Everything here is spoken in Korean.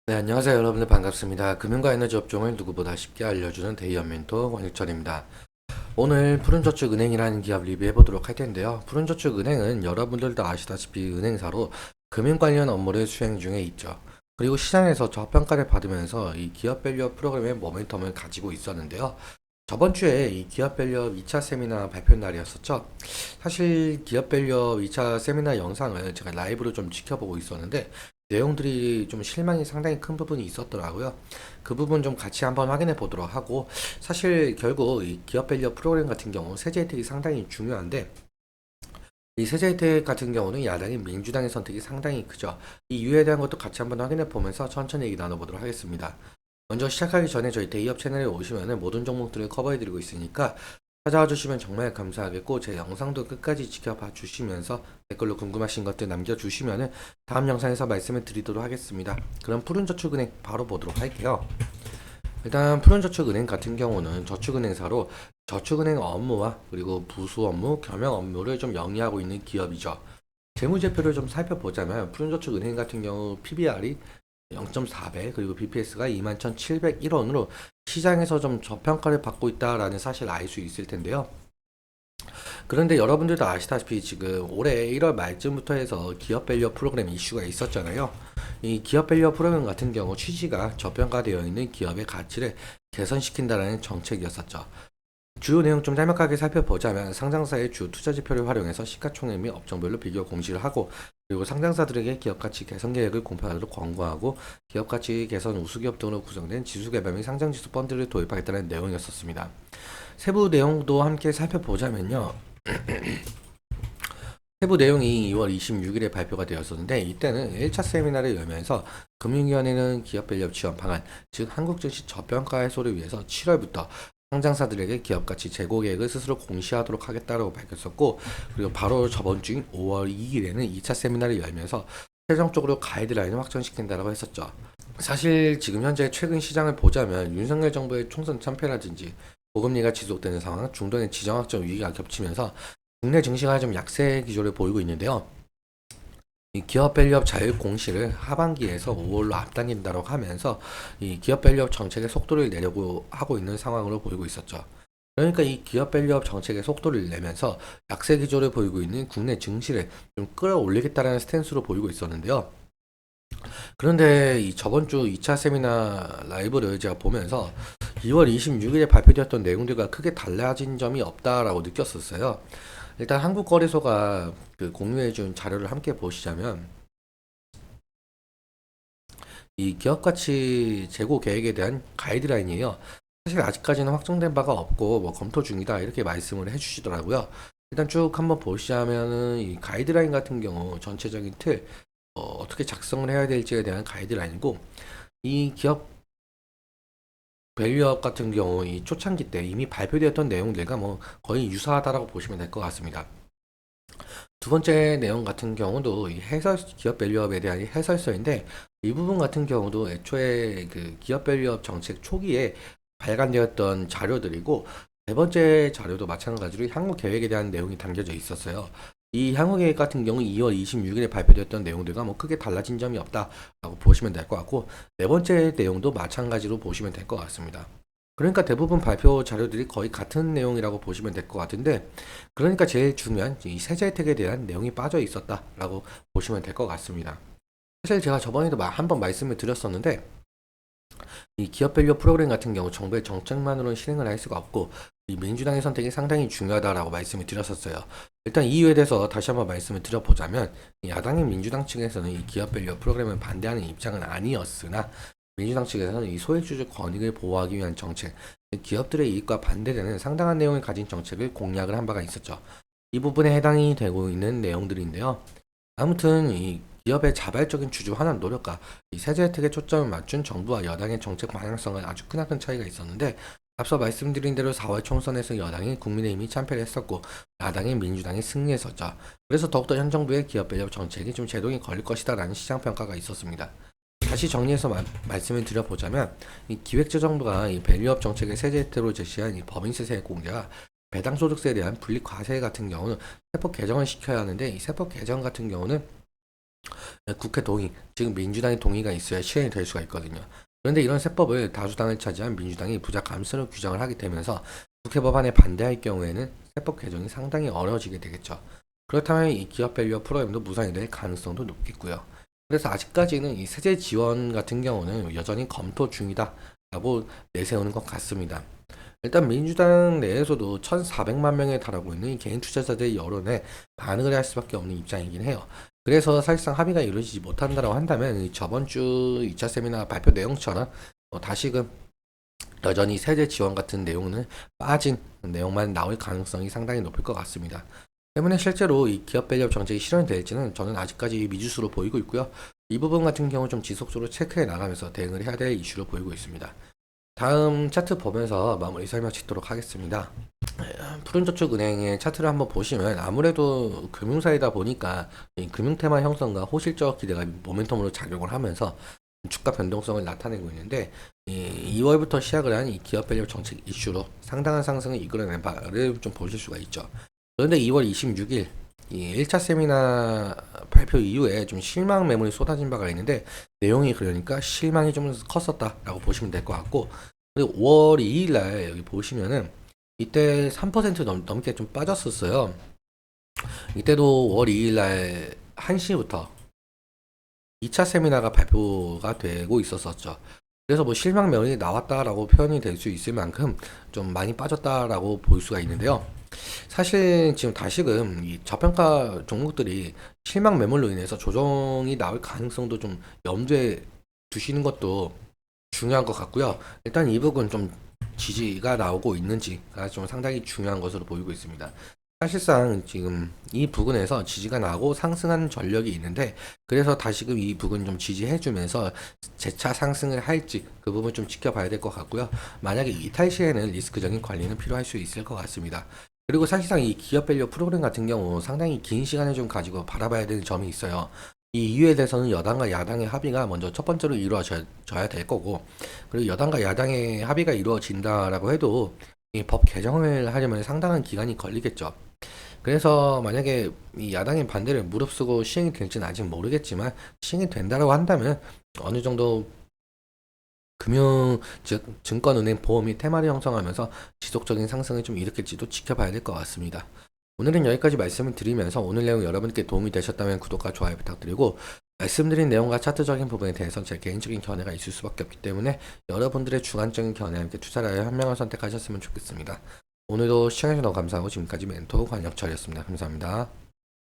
네, 안녕하세요. 여러분들 반갑습니다. 금융과 에너지 업종을 누구보다 쉽게 알려주는 데이어 멘토 권익철입니다. 오늘 푸른저축은행이라는 기업 리뷰해 보도록 할 텐데요. 푸른저축은행은 여러분들도 아시다시피 은행사로 금융 관련 업무를 수행 중에 있죠. 그리고 시장에서 저평가를 받으면서 이 기업 밸류업 프로그램의 모멘텀을 가지고 있었는데요. 저번 주에 이 기업 밸류업 2차 세미나 발표 날이었었죠. 사실 기업 밸류업 2차 세미나 영상을 제가 라이브로 좀 지켜보고 있었는데 내용들이 좀 실망이 상당히 큰 부분이 있었더라고요. 그 부분 좀 같이 한번 확인해 보도록 하고, 사실 결국 이 기업 밸류업 프로그램 같은 경우 세제 혜택이 상당히 중요한데, 이 세제 혜택 같은 경우는 야당인 민주당의 선택이 상당히 크죠. 이 이유에 대한 것도 같이 한번 확인해 보면서 천천히 얘기 나눠보도록 하겠습니다. 먼저 시작하기 전에 저희 데이업 채널에 오시면 모든 종목들을 커버해드리고 있으니까 찾아와 주시면 정말 감사하겠고, 제 영상도 끝까지 지켜봐 주시면서 댓글로 궁금하신 것들 남겨주시면 다음 영상에서 말씀을 드리도록 하겠습니다. 그럼 푸른저축은행 바로 보도록 할게요. 일단 푸른저축은행 같은 경우는 저축은행사로 저축은행 업무와 그리고 부수 업무, 겸용 업무를 좀 영위하고 있는 기업이죠. 재무제표를 좀 살펴보자면 푸른저축은행 같은 경우 PBR이 0.4배 그리고 BPS가 21,701원으로 시장에서 좀 저평가를 받고 있다라는 사실을 알 수 있을 텐데요. 그런데 여러분들도 아시다시피 지금 올해 1월 말쯤부터 해서 기업 밸류업 프로그램 이슈가 있었잖아요. 이 기업 밸류업 프로그램 같은 경우 취지가 저평가되어 있는 기업의 가치를 개선시킨다는 정책이었었죠. 주요 내용 좀 짤막하게 살펴보자면 상장사의 주 투자 지표를 활용해서 시가총액 및 업종별로 비교 공시를 하고, 그리고 상장사들에게 기업가치 개선 계획을 공표하도록 권고하고, 기업가치 개선 우수기업 등으로 구성된 지수개발 및 상장지수 펀드를 도입하겠다는 내용이었습니다. 세부 내용도 함께 살펴보자면요. 세부 내용이 2월 26일에 발표가 되었었는데, 이때는 1차 세미나를 열면서 금융위원회는 기업 밸류업 지원 방안, 즉 한국 증시 저평가 해소를 위해서 7월부터 상장사들에게 기업가치 재고 계획을 스스로 공시하도록 하겠다고 밝혔었고, 그리고 바로 저번 주인 5월 2일에는 2차 세미나를 열면서 최종적으로 가이드라인을 확정시킨다고 했었죠. 사실 지금 현재 최근 시장을 보자면 윤석열 정부의 총선 참패라든지 고금리가 지속되는 상황, 중동의 지정학적 위기가 겹치면서 국내 증시가 좀 약세 기조를 보이고 있는데요. 이 기업 밸류업 자율 공시를 하반기에서 5월로 앞당긴다고 하면서 이 기업 밸류업 정책의 속도를 내려고 하고 있는 상황으로 보이고 있었죠. 그러니까 이 기업 밸류업 정책의 속도를 내면서 약세 기조를 보이고 있는 국내 증시를 좀 끌어올리겠다는 스탠스로 보이고 있었는데요. 그런데 이 저번 주 2차 세미나 라이브를 제가 보면서 2월 26일에 발표되었던 내용들과 크게 달라진 점이 없다라고 느꼈었어요. 일단 한국거래소가 그 공유해준 자료를 함께 보시자면 이 기업가치 재고 계획에 대한 가이드라인이에요. 사실 아직까지는 확정된 바가 없고 뭐 검토 중이다 이렇게 말씀을 해주시더라고요. 일단 쭉 한번 보시자면은 이 가이드라인 같은 경우 전체적인 틀 어떻게 작성을 해야 될지에 대한 가이드라인이고, 이 기업 밸류업 같은 경우 이 초창기 때 이미 발표되었던 내용들과 뭐 거의 유사하다라고 보시면 될 것 같습니다. 두 번째 내용 같은 경우도 이 해설 기업 밸류업에 대한 이 해설서인데, 이 부분 같은 경우도 애초에 그 기업 밸류업 정책 초기에 발간되었던 자료들이고, 네 번째 자료도 마찬가지로 향후 계획에 대한 내용이 담겨져 있었어요. 이 향후 계획 같은 경우 2월 26일에 발표됐던 내용들과 뭐 크게 달라진 점이 없다라고 보시면 될 것 같고, 네 번째 내용도 마찬가지로 보시면 될 것 같습니다. 그러니까 대부분 발표 자료들이 거의 같은 내용이라고 보시면 될 것 같은데, 그러니까 제일 중요한 이 세제 혜택에 대한 내용이 빠져 있었다라고 보시면 될 것 같습니다. 사실 제가 저번에도 한번 말씀을 드렸었는데, 이 기업 밸류 프로그램 같은 경우 정부의 정책만으로는 실행을 할 수가 없고 이 민주당의 선택이 상당히 중요하다라고 말씀을 드렸었어요. 일단 이 이유에 대해서 다시 한번 말씀을 드려보자면, 야당인 민주당 측에서는 이 기업 밸류 프로그램을 반대하는 입장은 아니었으나 민주당 측에서는 이 소액주주 권익을 보호하기 위한 정책, 기업들의 이익과 반대되는 상당한 내용을 가진 정책을 공약을 한 바가 있었죠. 이 부분에 해당이 되고 있는 내용들인데요. 아무튼 이 기업의 자발적인 주주 환원 노력과 이 세제 혜택에 초점을 맞춘 정부와 여당의 정책 방향성은 아주 크나큰 차이가 있었는데, 앞서 말씀드린 대로 4월 총선에서 여당이 국민의힘이 참패를 했었고 야당인 민주당이 승리했었죠. 그래서 더욱더 현 정부의 기업 밸류업 정책이 좀 제동이 걸릴 것이다라는 시장 평가가 있었습니다. 다시 정리해서 말씀을 드려보자면, 이 기획재정부가 이 밸류업 정책의 세제 혜택으로 제시한 이 법인세 세액 공제와 배당소득세에 대한 분리 과세 같은 경우는 세법 개정을 시켜야 하는데, 이 세법 개정 같은 경우는 국회 동의, 즉 민주당의 동의가 있어야 실현이 될 수가 있거든요. 그런데 이런 세법을 다수당을 차지한 민주당이 부작 감수로 규정을 하게 되면서 국회 법안에 반대할 경우에는 세법 개정이 상당히 어려워지게 되겠죠. 그렇다면 이 기업 밸류업 프로그램도 무산이 될 가능성도 높겠고요. 그래서 아직까지는 이 세제 지원 같은 경우는 여전히 검토 중이다라고 내세우는 것 같습니다. 일단 민주당 내에서도 1,400만 명에 달하고 있는 이 개인 투자자들의 여론에 반응을 할 수밖에 없는 입장이긴 해요. 그래서 사실상 합의가 이루어지지 못한다고 한다면 이 저번 주 2차 세미나 발표 내용처럼 다시금 여전히 세제 지원 같은 내용은 빠진 내용만 나올 가능성이 상당히 높을 것 같습니다. 때문에 실제로 이 기업 밸류업 정책이 실현이 될지는 저는 아직까지 미지수로 보이고 있고요. 이 부분 같은 경우 좀 지속적으로 체크해 나가면서 대응을 해야 될 이슈로 보이고 있습니다. 다음 차트 보면서 마무리 설명 짓도록 하겠습니다. 푸른저축은행의 차트를 한번 보시면 아무래도 금융사이다 보니까 이 금융 테마 형성과 호실적 기대가 모멘텀으로 작용을 하면서 주가 변동성을 나타내고 있는데, 2월부터 시작을 한 이 기업 밸류 정책 이슈로 상당한 상승을 이끌어낸 바를 좀 보실 수가 있죠. 그런데 2월 26일 이 1차 세미나 발표 이후에 좀 실망 매물이 쏟아진 바가 있는데, 내용이 그러니까 실망이 좀 컸었다라고 보시면 될 것 같고, 그리고 5월 2일 날 여기 보시면은 이때 3% 넘게 좀 빠졌었어요. 이때도 5월 2일 날 1시부터 2차 세미나가 발표가 되고 있었었죠. 그래서 뭐 실망 매물이 나왔다라고 표현이 될 수 있을 만큼 좀 많이 빠졌다라고 볼 수가 있는데요. 사실 지금 다시금 이 저평가 종목들이 실망 매물로 인해서 조정이 나올 가능성도 좀 염두에 두시는 것도 중요한 것 같고요. 일단 이 부분 좀 지지가 나오고 있는지가 좀 상당히 중요한 것으로 보이고 있습니다. 사실상 지금 이 부분에서 지지가 나고 상승하는 전력이 있는데, 그래서 다시금 이 부분 좀 지지해주면서 재차 상승을 할지 그 부분 좀 지켜봐야 될 것 같고요. 만약에 이탈 시에는 리스크적인 관리는 필요할 수 있을 것 같습니다. 그리고 사실상 이 기업 밸류 프로그램 같은 경우 상당히 긴 시간을 좀 가지고 바라봐야 되는 점이 있어요. 이 이유에 대해서는 여당과 야당의 합의가 먼저 첫 번째로 이루어져야 될 거고, 그리고 여당과 야당의 합의가 이루어진다라고 해도 이 법 개정을 하려면 상당한 기간이 걸리겠죠. 그래서 만약에 이 야당의 반대를 무릅쓰고 시행이 될지는 아직 모르겠지만, 시행이 된다고 한다면 어느 정도 금융, 즉 증권은행, 보험이 테마를 형성하면서 지속적인 상승을 좀 일으킬지도 지켜봐야 될 것 같습니다. 오늘은 여기까지 말씀을 드리면서 오늘 내용 여러분께 도움이 되셨다면 구독과 좋아요 부탁드리고, 말씀드린 내용과 차트적인 부분에 대해서 제 개인적인 견해가 있을 수밖에 없기 때문에 여러분들의 주관적인 견해와 함께 투자를 하여 현명한 선택하셨으면 좋겠습니다. 오늘도 시청해주셔서 너무 감사하고 지금까지 멘토 관혁철이었습니다. 감사합니다.